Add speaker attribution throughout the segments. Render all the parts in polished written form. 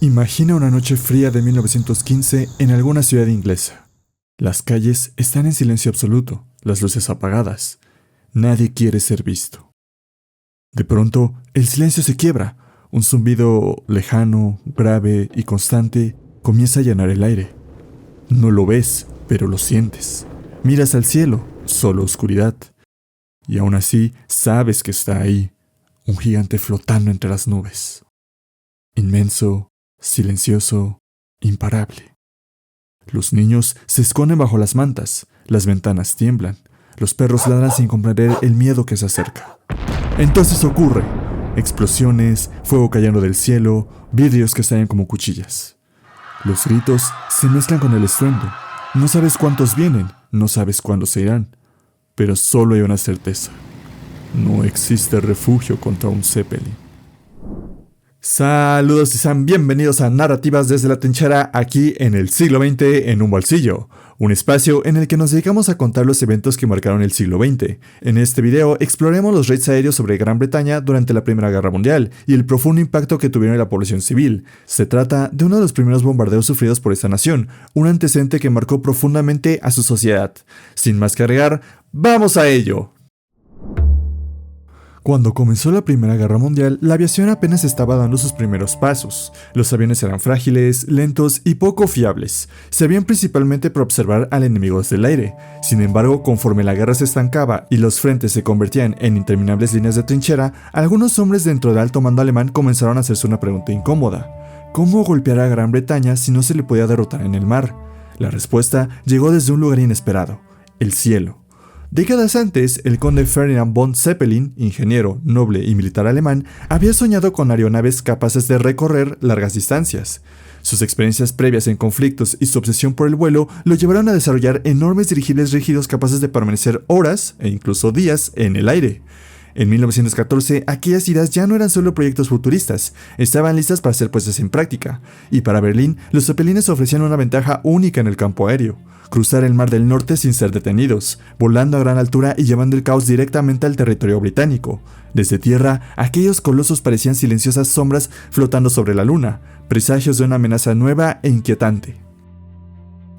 Speaker 1: Imagina una noche fría de 1915 en alguna ciudad inglesa. Las calles están en silencio absoluto, las luces apagadas. Nadie quiere ser visto. De pronto, el silencio se quiebra. Un zumbido lejano, grave y constante comienza a llenar el aire. No lo ves, pero lo sientes. Miras al cielo, solo oscuridad. Y aún así, sabes que está ahí, un gigante flotando entre las nubes. Inmenso, silencioso, imparable. Los niños se esconden bajo las mantas, las ventanas tiemblan, los perros ladran sin comprender el miedo que se acerca. Entonces ocurre. Explosiones, fuego cayendo del cielo, vidrios que estallan como cuchillas. Los gritos se mezclan con el estruendo. No sabes cuántos vienen, no sabes cuándo se irán, pero solo hay una certeza. No existe refugio contra un Zeppelin. Saludos y sean bienvenidos a Narrativas desde la Trinchera, aquí en el siglo XX en un bolsillo, un espacio en el que nos dedicamos a contar los eventos que marcaron el siglo XX. En este video exploraremos los raids aéreos sobre Gran Bretaña durante la Primera Guerra Mundial y el profundo impacto que tuvieron en la población civil. Se trata de uno de los primeros bombardeos sufridos por esta nación, un antecedente que marcó profundamente a su sociedad. Sin más que agregar, ¡vamos a ello! Cuando comenzó la Primera Guerra Mundial, la aviación apenas estaba dando sus primeros pasos. Los aviones eran frágiles, lentos y poco fiables. Servían principalmente para observar al enemigo desde el aire. Sin embargo, conforme la guerra se estancaba y los frentes se convertían en interminables líneas de trinchera, algunos hombres dentro del alto mando alemán comenzaron a hacerse una pregunta incómoda. ¿Cómo golpear a Gran Bretaña si no se le podía derrotar en el mar? La respuesta llegó desde un lugar inesperado: el cielo. Décadas antes, el conde Ferdinand von Zeppelin, ingeniero, noble y militar alemán, había soñado con aeronaves capaces de recorrer largas distancias. Sus experiencias previas en conflictos y su obsesión por el vuelo lo llevaron a desarrollar enormes dirigibles rígidos capaces de permanecer horas e incluso días en el aire. En 1914, aquellas ideas ya no eran solo proyectos futuristas, estaban listas para ser puestas en práctica, y para Berlín, los Zeppelines ofrecían una ventaja única en el campo aéreo: cruzar el Mar del Norte sin ser detenidos, volando a gran altura y llevando el caos directamente al territorio británico. Desde tierra, aquellos colosos parecían silenciosas sombras flotando sobre la luna, presagios de una amenaza nueva e inquietante.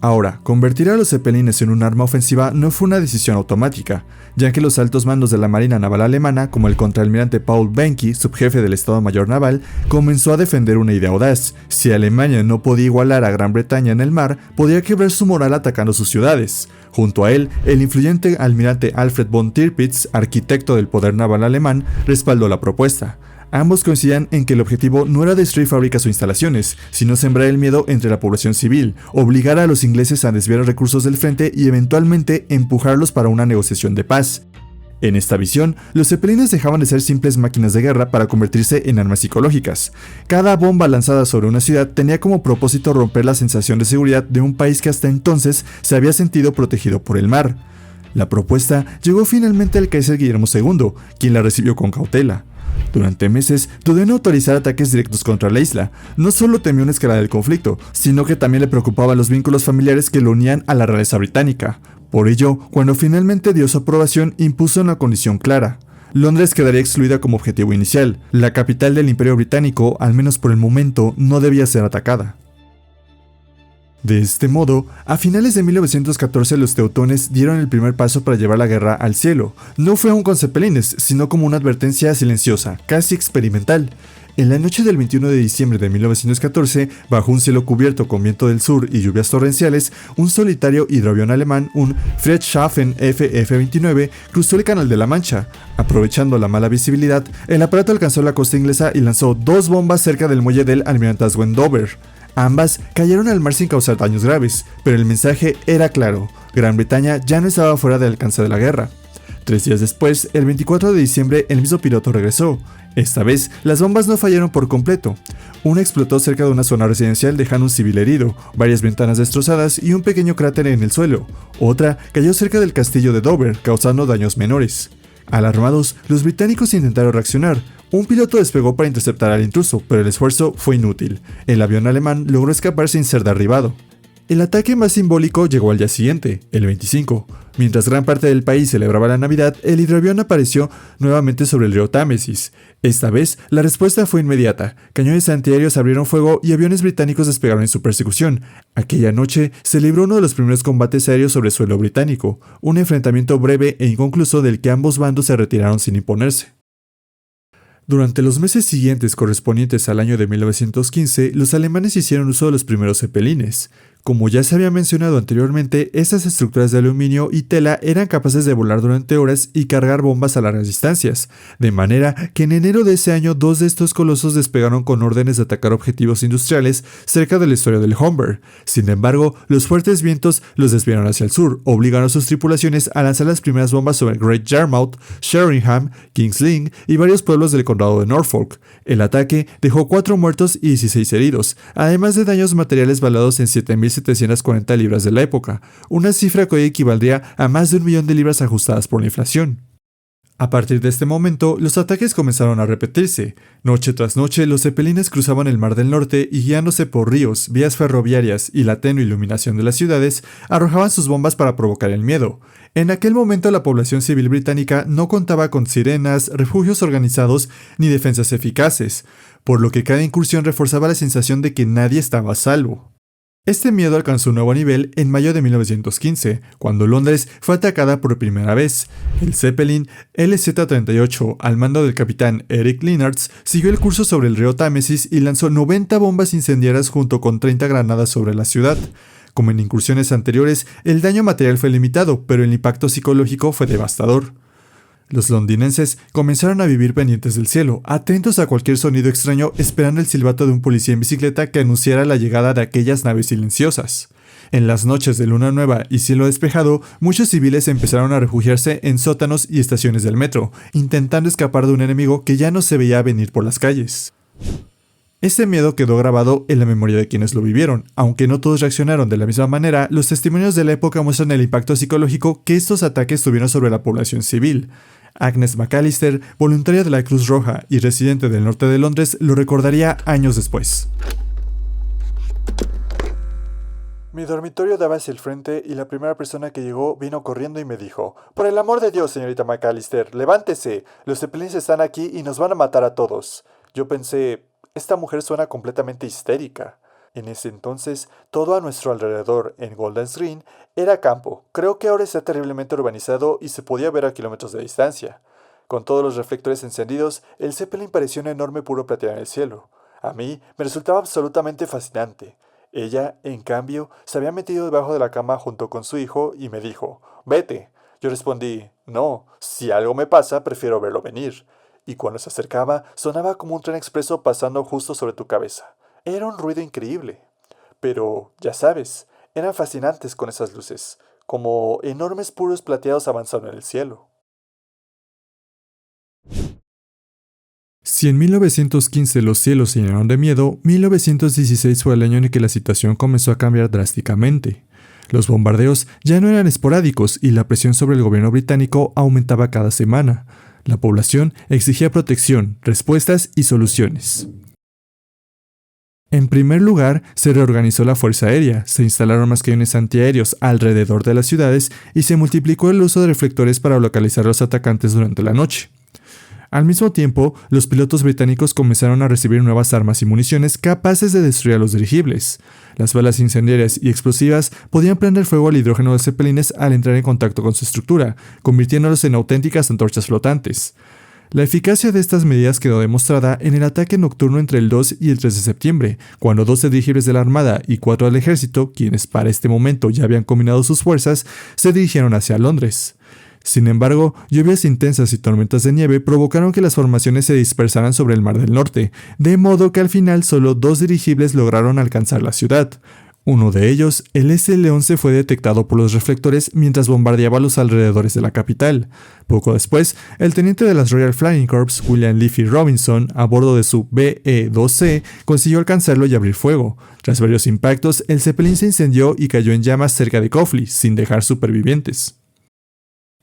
Speaker 1: Ahora, convertir a los Zeppelines en un arma ofensiva no fue una decisión automática, ya que los altos mandos de la Marina Naval Alemana, como el contraalmirante Paul Benke, subjefe del Estado Mayor Naval, comenzó a defender una idea audaz: si Alemania no podía igualar a Gran Bretaña en el mar, podía quebrar su moral atacando sus ciudades. Junto a él, el influyente almirante Alfred von Tirpitz, arquitecto del poder naval alemán, respaldó la propuesta. Ambos coincidían en que el objetivo no era destruir fábricas o instalaciones, sino sembrar el miedo entre la población civil, obligar a los ingleses a desviar recursos del frente y eventualmente empujarlos para una negociación de paz. En esta visión, los Zeppelines dejaban de ser simples máquinas de guerra para convertirse en armas psicológicas. Cada bomba lanzada sobre una ciudad tenía como propósito romper la sensación de seguridad de un país que hasta entonces se había sentido protegido por el mar. La propuesta llegó finalmente al Kaiser Guillermo II, quien la recibió con cautela. Durante meses dudó en autorizar ataques directos contra la isla. No solo temió una escalada del conflicto, sino que también le preocupaban los vínculos familiares que lo unían a la realeza británica. Por ello, cuando finalmente dio su aprobación, impuso una condición clara: Londres quedaría excluida como objetivo inicial. La capital del Imperio Británico, al menos por el momento, no debía ser atacada. De este modo, a finales de 1914 los teutones dieron el primer paso para llevar la guerra al cielo. No fue aún con Zeppelines, sino como una advertencia silenciosa, casi experimental. En la noche del 21 de diciembre de 1914, bajo un cielo cubierto con viento del sur y lluvias torrenciales, un solitario hidroavión alemán, un Friedrichshafen FF-29, cruzó el Canal de la Mancha. Aprovechando la mala visibilidad, el aparato alcanzó la costa inglesa y lanzó 2 bombas cerca del muelle del Almirantazgo en Dover. Ambas cayeron al mar sin causar daños graves, pero el mensaje era claro: Gran Bretaña ya no estaba fuera del alcance de la guerra. 3 días después, el 24 de diciembre, el mismo piloto regresó. Esta vez, las bombas no fallaron por completo. Una explotó cerca de una zona residencial dejando un civil herido, varias ventanas destrozadas y un pequeño cráter en el suelo. Otra cayó cerca del castillo de Dover, causando daños menores. Alarmados, los británicos intentaron reaccionar. Un piloto despegó para interceptar al intruso, pero el esfuerzo fue inútil. El avión alemán logró escapar sin ser derribado. El ataque más simbólico llegó al día siguiente, el 25. Mientras gran parte del país celebraba la Navidad, el hidroavión apareció nuevamente sobre el río Támesis. Esta vez, la respuesta fue inmediata. Cañones antiaéreos abrieron fuego y aviones británicos despegaron en su persecución. Aquella noche se libró uno de los primeros combates aéreos sobre suelo británico, un enfrentamiento breve e inconcluso del que ambos bandos se retiraron sin imponerse. Durante los meses siguientes correspondientes al año de 1915, los alemanes hicieron uso de los primeros zeppelines. Como ya se había mencionado anteriormente, estas estructuras de aluminio y tela eran capaces de volar durante horas y cargar bombas a largas distancias, de manera que en enero de ese año 2 de estos colosos despegaron con órdenes de atacar objetivos industriales cerca del estuario del Humber. Sin embargo, los fuertes vientos los desviaron hacia el sur, obligando a sus tripulaciones a lanzar las primeras bombas sobre Great Yarmouth, Sheringham, King's Lynn y varios pueblos del condado de Norfolk. El ataque dejó 4 muertos y 16 heridos, además de daños materiales valuados en 7.740 libras de la época, una cifra que hoy equivaldría a más de 1 millón de libras ajustadas por la inflación. A partir de este momento, los ataques comenzaron a repetirse. Noche tras noche, los zeppelines cruzaban el Mar del Norte y, guiándose por ríos, vías ferroviarias y la tenue iluminación de las ciudades, arrojaban sus bombas para provocar el miedo. En aquel momento, la población civil británica no contaba con sirenas, refugios organizados ni defensas eficaces, por lo que cada incursión reforzaba la sensación de que nadie estaba a salvo. Este miedo alcanzó un nuevo nivel en mayo de 1915, cuando Londres fue atacada por primera vez. El Zeppelin LZ-38, al mando del capitán Eric Leonards, siguió el curso sobre el río Támesis y lanzó 90 bombas incendiarias junto con 30 granadas sobre la ciudad. Como en incursiones anteriores, el daño material fue limitado, pero el impacto psicológico fue devastador. Los londinenses comenzaron a vivir pendientes del cielo, atentos a cualquier sonido extraño, esperando el silbato de un policía en bicicleta que anunciara la llegada de aquellas naves silenciosas. En las noches de luna nueva y cielo despejado, muchos civiles empezaron a refugiarse en sótanos y estaciones del metro, intentando escapar de un enemigo que ya no se veía venir por las calles. Este miedo quedó grabado en la memoria de quienes lo vivieron. Aunque no todos reaccionaron de la misma manera, los testimonios de la época muestran el impacto psicológico que estos ataques tuvieron sobre la población civil. Agnes McAllister, voluntaria de la Cruz Roja y residente del norte de Londres, lo recordaría años después.
Speaker 2: Mi dormitorio daba hacia el frente y la primera persona que llegó vino corriendo y me dijo: «Por el amor de Dios, señorita McAllister, levántese, los zeppelins están aquí y nos van a matar a todos». Yo pensé, esta mujer suena completamente histérica. En ese entonces, todo a nuestro alrededor, en Golders Green, era campo. Creo que ahora está terriblemente urbanizado y se podía ver a kilómetros de distancia. Con todos los reflectores encendidos, el Zeppelin parecía un enorme puro plateado en el cielo. A mí me resultaba absolutamente fascinante. Ella, en cambio, se había metido debajo de la cama junto con su hijo y me dijo: «Vete». Yo respondí: «No, si algo me pasa, prefiero verlo venir». Y cuando se acercaba, sonaba como un tren expreso pasando justo sobre tu cabeza. Era un ruido increíble. Pero, ya sabes, eran fascinantes con esas luces, como enormes puros plateados avanzando en el cielo.
Speaker 1: Si en 1915 los cielos se llenaron de miedo, 1916 fue el año en el que la situación comenzó a cambiar drásticamente. Los bombardeos ya no eran esporádicos y la presión sobre el gobierno británico aumentaba cada semana. La población exigía protección, respuestas y soluciones. En primer lugar, se reorganizó la Fuerza Aérea, se instalaron más cañones antiaéreos alrededor de las ciudades y se multiplicó el uso de reflectores para localizar a los atacantes durante la noche. Al mismo tiempo, los pilotos británicos comenzaron a recibir nuevas armas y municiones capaces de destruir a los dirigibles. Las balas incendiarias y explosivas podían prender fuego al hidrógeno de zeppelines al entrar en contacto con su estructura, convirtiéndolos en auténticas antorchas flotantes. La eficacia de estas medidas quedó demostrada en el ataque nocturno entre el 2 y el 3 de septiembre, cuando 12 dirigibles de la Armada y 4 del Ejército, quienes para este momento ya habían combinado sus fuerzas, se dirigieron hacia Londres. Sin embargo, lluvias intensas y tormentas de nieve provocaron que las formaciones se dispersaran sobre el Mar del Norte, de modo que al final solo 2 dirigibles lograron alcanzar la ciudad. Uno de ellos, el SL-11, fue detectado por los reflectores mientras bombardeaba los alrededores de la capital. Poco después, el teniente de las Royal Flying Corps, William Liffey Robinson, a bordo de su BE-2C, consiguió alcanzarlo y abrir fuego. Tras varios impactos, el Zeppelin se incendió y cayó en llamas cerca de Coffley, sin dejar supervivientes.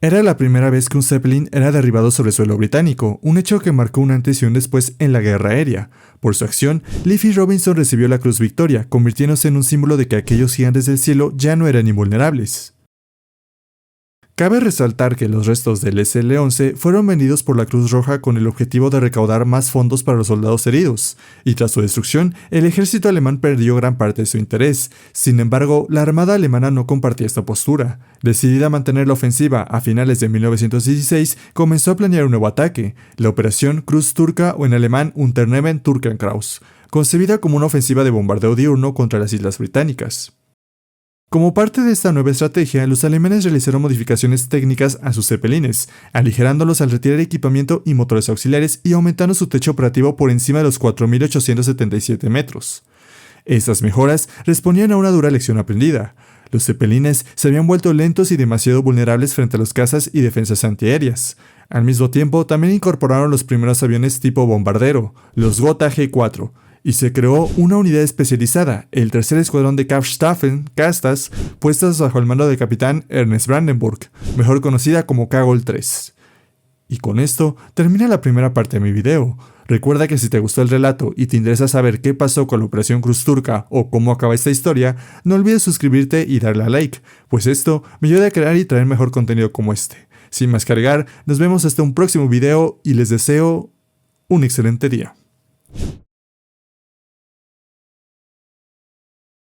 Speaker 1: Era la primera vez que un Zeppelin era derribado sobre suelo británico, un hecho que marcó un antes y un después en la guerra aérea. Por su acción, Leafy Robinson recibió la Cruz Victoria, convirtiéndose en un símbolo de que aquellos gigantes del cielo ya no eran invulnerables. Cabe resaltar que los restos del SL-11 fueron vendidos por la Cruz Roja con el objetivo de recaudar más fondos para los soldados heridos, y tras su destrucción, el ejército alemán perdió gran parte de su interés. Sin embargo, la armada alemana no compartía esta postura. Decidida a mantener la ofensiva a finales de 1916, comenzó a planear un nuevo ataque, la Operación Cruz Turca o en alemán Unternehmen Turkenkraus, concebida como una ofensiva de bombardeo diurno contra las islas británicas. Como parte de esta nueva estrategia, los alemanes realizaron modificaciones técnicas a sus zeppelines, aligerándolos al retirar equipamiento y motores auxiliares y aumentando su techo operativo por encima de los 4.877 metros. Estas mejoras respondían a una dura lección aprendida. Los zeppelines se habían vuelto lentos y demasiado vulnerables frente a los cazas y defensas antiaéreas. Al mismo tiempo, también incorporaron los primeros aviones tipo bombardero, los Gotha G4, y se creó una unidad especializada, el tercer escuadrón de Kampfstaffen, Castas, puestas bajo el mando del capitán Ernest Brandenburg, mejor conocida como Kagol 3. Y con esto termina la primera parte de mi video. Recuerda que si te gustó el relato y te interesa saber qué pasó con la Operación Cruz Turca o cómo acaba esta historia, no olvides suscribirte y darle a like, pues esto me ayuda a crear y traer mejor contenido como este. Sin más cargar, nos vemos hasta un próximo video y les deseo un excelente día.